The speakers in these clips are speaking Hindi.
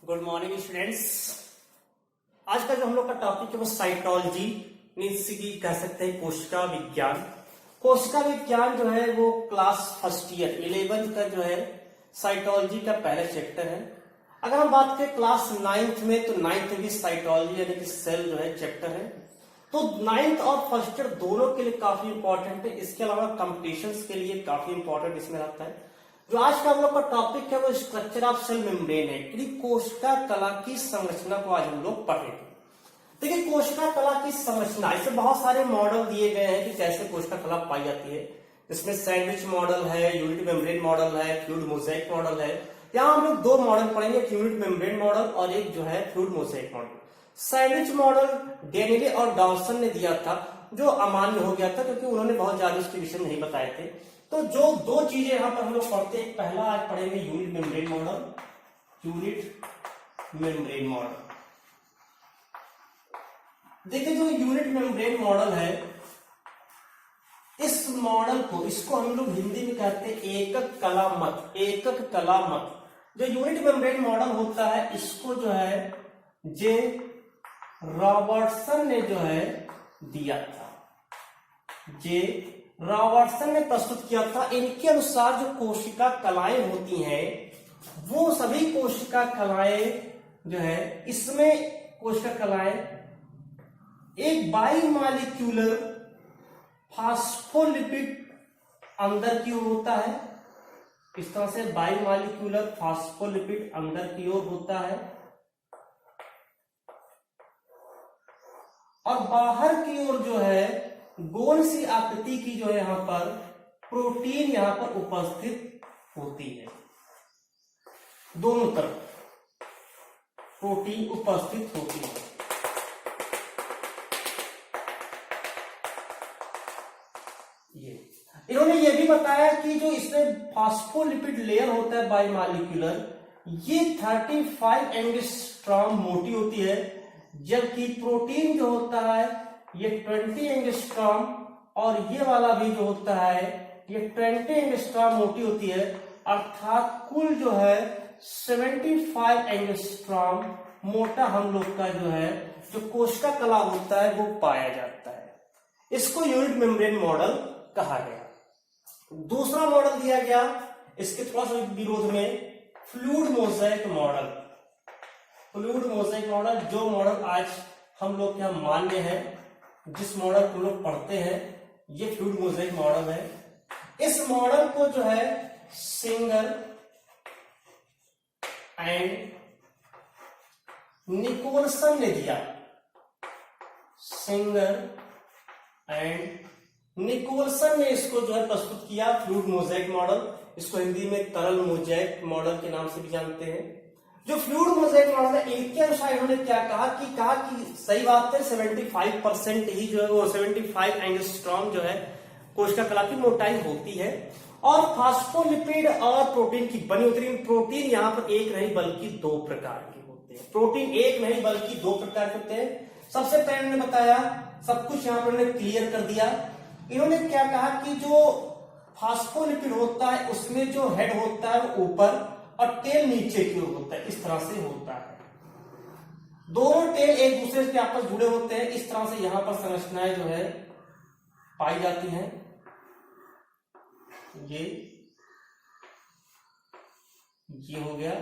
Good morning students. आज का जो हम लोग का टॉपिक है वो साइटोलॉजी मीन्स की कह सकते हैं कोशिका विज्ञान। कोशिका विज्ञान जो है वो क्लास फर्स्ट ईयर 11 का जो है साइटोलॉजी का पहला चैप्टर है। अगर हम बात करें क्लास 9th में तो 9th में भी साइटोलॉजी यानी कि सेल जो है चैप्टर है। तो 9th और फर्स्ट ईयर दोनों के लिए काफी इंपॉर्टेंट है। इसके अलावा कॉम्पिटिशन्स के लिए काफी इंपॉर्टेंट इसमें रहता है। जो आज का हम लोग का टॉपिक है वो स्ट्रक्चर ऑफ सेल मेम्ब्रेन है कि कोशिका कला की संरचना को आज हम लोग पढ़ेंगे। देखिए कोशिका कला की संरचना, इससे बहुत सारे मॉडल दिए गए हैं कि कैसे कोशिका कला पाई जाती है। इसमें सैंडविच मॉडल है, यूनिट मेम्ब्रेन मॉडल है, फ्लूइड मोज़ेक मॉडल है। यहाँ हम लोग दो मॉडल पढ़ेंगे, एक यूनिट मेम्ब्रेन मॉडल और एक जो है fluid mosaic model. Sandwich model Danielli और डॉल्सन ने दिया था जो अमान्य हो गया था क्योंकि उन्होंने बहुत ज्यादा उसके विषय नहीं बताए थे। तो जो दो चीजें यहाँ पर हम लोग पढ़ते हैं, पहला आज पढ़ेंगे unit membrane model, unit membrane model. देखिए जो यूनिट मेम्ब्रेन मॉडल है, इस मॉडल को इसको हम लोग हिंदी में कहते हैं एकक कला मत। एकक कला मत जो यूनिट मेम्ब्रेन मॉडल होता है, इसको जो है जे रॉबर्टसन ने जो है दिया था, जे रॉबर्टसन ने प्रस्तुत किया था। इनके अनुसार जो कोशिका कलाएं होती हैं वो सभी कोशिका कलाएं जो है, इसमें कोशिका कलाएं एक बाइमॉलिक्यूलर फास्फोलिपिड अंदर की ओर होता है। इस तरह से बाइमॉलिक्यूलर फास्फोलिपिड अंदर की ओर होता है और बाहर की ओर जो है गोल सी आकृति की जो है यहां पर प्रोटीन यहां पर उपस्थित होती है। दोनों तरफ प्रोटीन उपस्थित होती है। इन्होंने ये भी बताया कि जो इसमें फास्फोलिपिड लेयर होता है बाइमॉलिक्यूलर, ये 35 एंगस्ट्रॉम मोटी होती है, जबकि प्रोटीन जो होता है ये 20 एंगस्ट्रॉम और ये वाला भी जो होता है ये 20 एंगस्ट्रॉम मोटी होती है। अर्थात कुल जो है 75 एंगस्ट्रॉम मोटा हम लोग का जो है जो कोशिका कला होता है वो पाया जाता है। इसको यूनिट मेम्ब्रेन मॉडल कहा गया। दूसरा मॉडल दिया गया इसके थोड़ा सा विरोध में, fluid mosaic model. Fluid mosaic model जो मॉडल आज हम लोग यहाँ मान्य है, जिस मॉडल को लोग पढ़ते हैं, ये फ्लूइड मोज़ेक मॉडल है। इस मॉडल को जो है सिंगर एंड निकोलसन ने दिया। सिंगर एंड निकोलसन ने इसको जो है प्रस्तुत किया, फ्लूइड मोज़ेक मॉडल। इसको हिंदी में तरल मोज़ेक मॉडल के नाम से भी जानते हैं। जो फ्लूइड मोज़ेक मॉडल है, इनके अनुसार इन्होंने क्या कहा कि सही बात है 75% ही जो है वो 75 एंगस्ट्रॉम जो है कोशिका कला की मोटाई होती है और फास्फोलिपिड और प्रोटीन की बनी होती है। प्रोटीन यहाँ पर एक नहीं बल्कि दो प्रकार के होते हैं। प्रोटीन एक नहीं बल्कि दो प्रकार के होते हैं। सबसे पहले उन्होंने बताया, सब कुछ यहाँ पर उन्होंने क्लियर कर दिया। इन्होंने क्या कहा कि जो फास्फोलिपिड होता है उसमें जो हेड होता है वो ऊपर और टेल नीचे की ओर होता है, इस तरह से होता है। दोनों टेल एक दूसरे से आपस जुड़े होते हैं। इस तरह से यहां पर संरचनाएं जो है पाई जाती हैं। ये हो गया।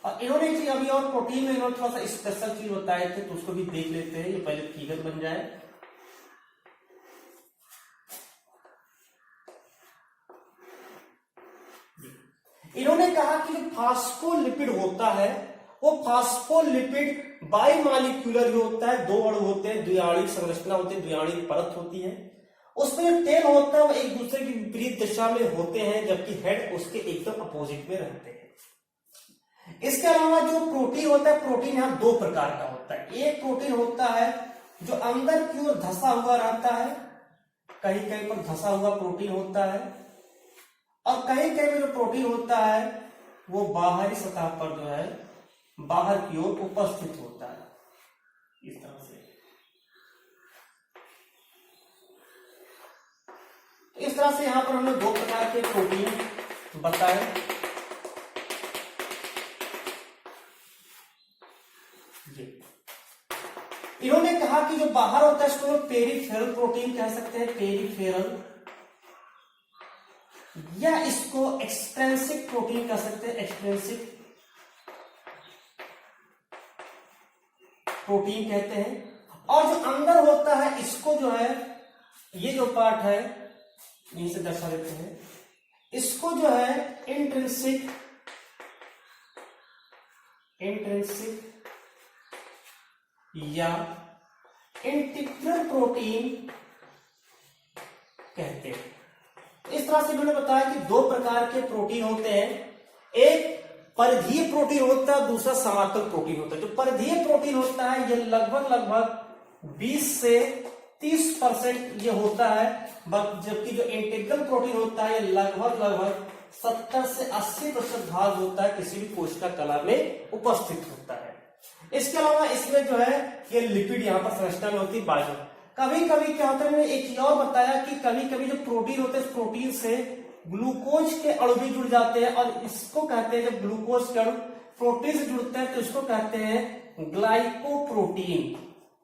और इन्होंने एक चीज अभी और प्रोटीन में इन्होंने थोड़ा सा स्पेशल चीज बताए थे तो उसको भी देख लेते हैं। ये पहले फिगर बन जाए। इन्होंने कहा कि जो फास्फोलिपिड होता है वो फास्फोलिपिड बाइमॉलिक्यूलर जो होता है, दो अणु होते हैं, द्विआणिक संरचना होती है, द्विआणिक परत होती है। उसमें जो टेल होता है वो एक दूसरे की विपरीत दिशा में होते हैं, जबकि हेड उसके एकदम अपोजिट में रहते हैं। इसके अलावा जो प्रोटीन होता है, प्रोटीन यहां दो प्रकार का होता है। एक प्रोटीन होता है जो अंदर की ओर धंसा हुआ रहता है, कहीं कहीं पर धंसा हुआ प्रोटीन होता है, और कहीं कहीं जो प्रोटीन होता है वो बाहरी सतह पर जो है बाहर की ओर उपस्थित होता है, इस तरह से। इस तरह से यहां पर हमने दो प्रकार के प्रोटीन बताए। इन्होंने कहा कि जो बाहर होता है इसको पेरिफेरल प्रोटीन कह सकते हैं, पेरिफेरल, या इसको एक्सट्रिंसिक प्रोटीन कह सकते हैं, एक्सट्रिंसिक प्रोटीन कहते हैं। और जो अंदर होता है इसको जो है, ये जो पार्ट है यहीं से दर्शा देते हैं, इसको जो है इंट्रिंसिक या इंटीग्रल प्रोटीन कहते हैं। इस तरह से मैंने बताया कि दो प्रकार के प्रोटीन होते हैं, एक परिधीय प्रोटीन होता है, दूसरा समाकल प्रोटीन होता है। जो परिधीय प्रोटीन होता है ये लगभग 20 से 30% ये होता है, जबकि जो इंटीग्रल प्रोटीन होता है ये लगभग 70 से 80% भाग होता है किसी भी कोशिका कला में उपस्थित होता है। इसके अलावा इसमें जो है ये लिपिड यहाँ पर संरचना में होती है बाजू। कभी कभी क्या होता है, मैंने एक चीज और बताया कि कभी कभी जो प्रोटीन होते हैं इस प्रोटीन से ग्लूकोज के अणु भी जुड़ जाते हैं, और इसको कहते हैं जब ग्लूकोज के अणु प्रोटीन से जुड़ते हैं तो इसको कहते हैं ग्लाइकोप्रोटीन,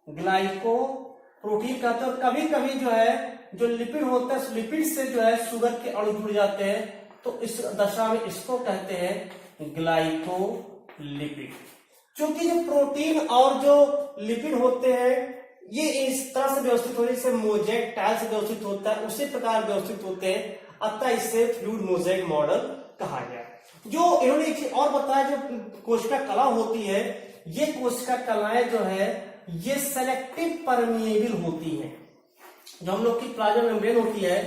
ग्लाइकोप्रोटीन कहते हैं। और कभी कभी जो है जो लिपिड होता है, लिपिड से जो है शुगर के अणु जुड़ जाते हैं, तो इस दशा में इसको कहते हैं ग्लाइकोलिपिड। क्योंकि जो प्रोटीन और जो लिपिड होते हैं ये इस तरह से व्यवस्थित होने से मोज़ेक टाइल से व्यवस्थित होता है, उसी प्रकार व्यवस्थित होते हैं, अतः इसे फ्लूइड मोज़ेक मॉडल कहा गया। जो इन्होंने एक चीज और बताया, जो कोशिका कला होती है, ये कोशिका कलाएं जो है ये सेलेक्टिव परमिएबल होती हैं। जो हम लोग की प्लाज्मा मेम्ब्रेन होती है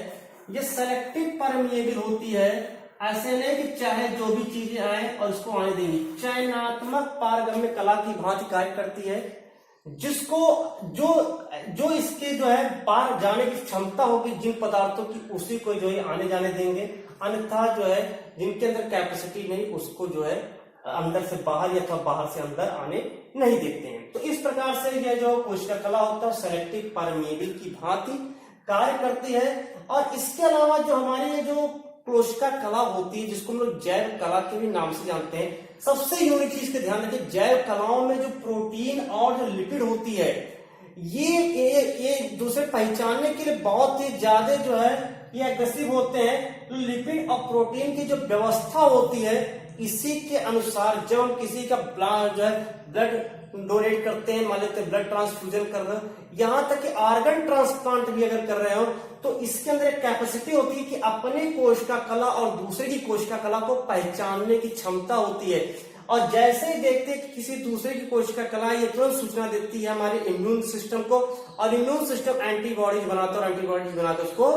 ये सेलेक्टिव परमिएबल होती है। ऐसे नहीं कि चाहे जो भी चीजें आए और उसको आने देंगी, चयनात्मक पारगम्य कला की भांति कार्य करती है, जिसको जो इसके जो है पार जाने की क्षमता होगी जिन पदार्थों की, उसी को जो है आने जाने देंगे। अन्यथा जो है जिनके अंदर कैपेसिटी नहीं उसको जो है अंदर से बाहर या बाहर से अंदर आने नहीं देते हैं। तो इस प्रकार से यह जो कोशिका कला होता है सेलेक्टिव परमिएबल की भांति कार्य करती है। और इसके अलावा जो हमारी ये जो कोशिका कला होती है जिसको हम लोग जैव कला के भी नाम से जानते हैं, सबसे यूनिक चीज के ध्यान रखिए, जैव कलाओं में जो प्रोटीन और जो लिपिड होती है ये दूसरे पहचानने के लिए बहुत ही ज्यादा जो है ये एग्रेसिव होते हैं। लिपिड और प्रोटीन की जो व्यवस्था होती है इसी के अनुसार जब हम किसी का जो है ब्लड डोनेट करते हैं, मान लेते हैं ब्लड ट्रांसफ्यूजन कर रहे हो, यहां तक कि ऑर्गन ट्रांसप्लांट भी अगर कर रहे हो, तो इसके अंदर एक कैपेसिटी होती है कि अपने कोशिका कला और दूसरे की कोशिका कला को पहचानने की क्षमता होती है। और जैसे ही देखते हैं कि किसी दूसरे की कोशिका कला ये तुरंत सूचना देती है हमारे इम्यून सिस्टम को, और इम्यून सिस्टम एंटीबॉडीज बनाता है और एंटीबॉडीज बनाकर उसको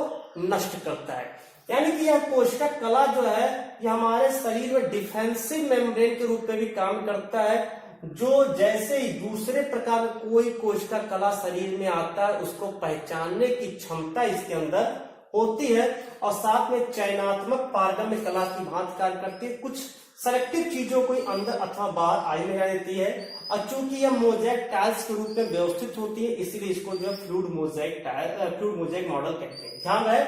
नष्ट करता है। यानी कि यह कोशिका कला जो है ये हमारे शरीर में डिफेंसिव मेम्ब्रेन के रूप में भी काम करता है। जो जैसे ही दूसरे प्रकार कोई कोशिका कला शरीर में आता है उसको पहचानने की क्षमता इसके अंदर होती है, और साथ में चयनात्मक पारगम्य कला की भांति कार्य करती है। कुछ सेलेक्टिव चीजों को अंदर अथवा बाहर आने में देती है, और चूंकि यह मोज़ेक टाइल्स के रूप में व्यवस्थित होती है इसीलिए इसको जो है फ्लूइड मोज़ेक मॉडल कहते हैं। ध्यान रहे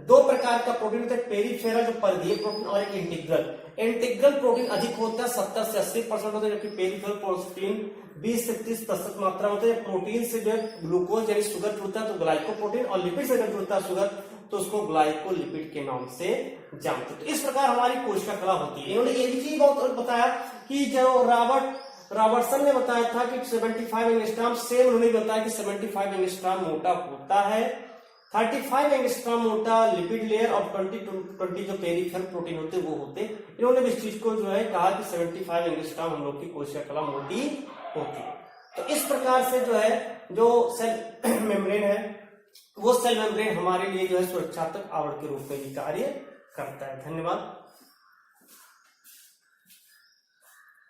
दो प्रकार का प्रोटीन होता है, पेरिफेरल जो परिधीय प्रोटीन, और एक इंटीग्रल। इंटीग्रल प्रोटीन अधिक होता है, 70 से 80% होता है, जबकि पेरिफेरल प्रोटीन 20 से 30% मात्रा होता है। प्रोटीन से जो है ग्लूकोज यानी शुगर जुड़ता है तो ग्लाइकोप्रोटीन, और लिपिड से अगर जुड़ता है शुगर तो उसको ग्लाइकोलिपिड के नाम से जानते हैं। तो इस प्रकार हमारी कोशिका कला होती है। इन्होंने एक चीज बहुत बताया कि जो रॉबर्टसन ने बताया था कि 75 एंगस्ट्रॉम, सेम उन्होंने बताया कि 75 एंगस्ट्रॉम मोटा होता है, 35 एंगस्ट्रॉम मोटा लिपिड लेयर और 20 जो पेरिफेरल प्रोटीन होते हैं वो होते। इन्होंने इस चीज को जो है कहा कि 75 एंगस्ट्रॉम हम लोग की कोशिका कला मोटी होती है। तो इस प्रकार से जो है जो सेल मेम्ब्रेन है वो सेल मेम्ब्रेन हमारे लिए जो है सुरक्षात्मक आवरण के रूप में भी कार्य करता है। धन्यवाद।